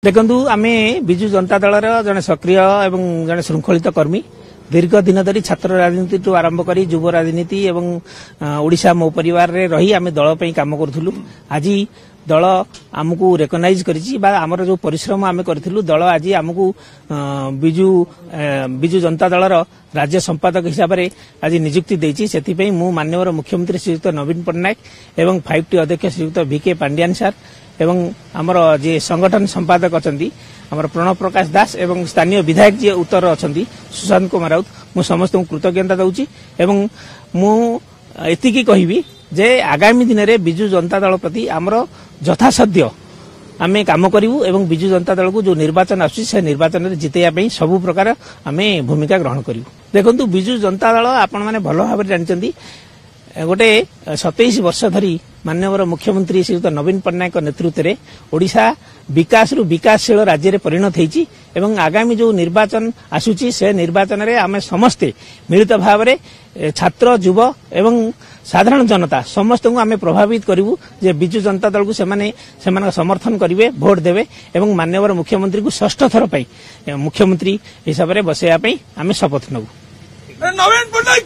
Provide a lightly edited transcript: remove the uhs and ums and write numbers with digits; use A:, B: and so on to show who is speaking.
A: देखु आम विजु जनता दल जड़े सक्रिय एवं जड़े श्रृंखलित कर्मी दीर्घ दिन धरी छात्र राजनीति ठू आरंभ कर युव राजनीति एवं ओडिशा मो परिवार रे रही आम दल काम करूँ। आज दल आमको रेकग्नाइज कर जो परिश्रम आम करूँ दल आज आमको विजु जनता दल राज्य संपादक हिसाब से आज नियुक्ति देती से मु माननीय मुख्यमंत्री श्रीयुक्त नवीन पट्टनायक एवं 5T अध्यक्ष श्रीयुक्त VK पांडियान सार एवं आमर जे संगठन संपादक अच्छा आमर प्रणव प्रकाश दास एवं स्थानीय विधायक जी उत्तर अच्छा सुशांत कुमार राउत मु समस्त कृतज्ञता दूची एवं मु एतिकी कहबी जे आगामी दिन में विजु जनता दल प्रति आमर यथासाध्य आमे काम करूँ एवं विजु जनता दल को जो निर्वाचन आसे निर्वाचन में जितेया सबु प्रकार आम भूमिका ग्रहण करूँ। देखु विजु जनता दल आपण मैंने भल भाव जानते गोटे 27 वर्ष धरी माननीय मुख्यमंत्री श्रीयुक्त नवीन पट्टनायक नेतृत्व में ओडिशा विकास रु विकासशील राज्य में परिणत होती एवं आगामी जो निर्वाचन आसूची से निर्वाचन में आम समस्ते मिलित भाव में छात्र युव एवं साधारण जनता समस्त को आम प्रभावित करूँ जे विजु जनता दल को से समर्थन करेंगे भोट देवे एवं माननीय मुख्यमंत्री को षष्ठ थर मुख्यमंत्री हिसाब से बसैया आम शपथ नबू।
B: नवीन पट्टनायक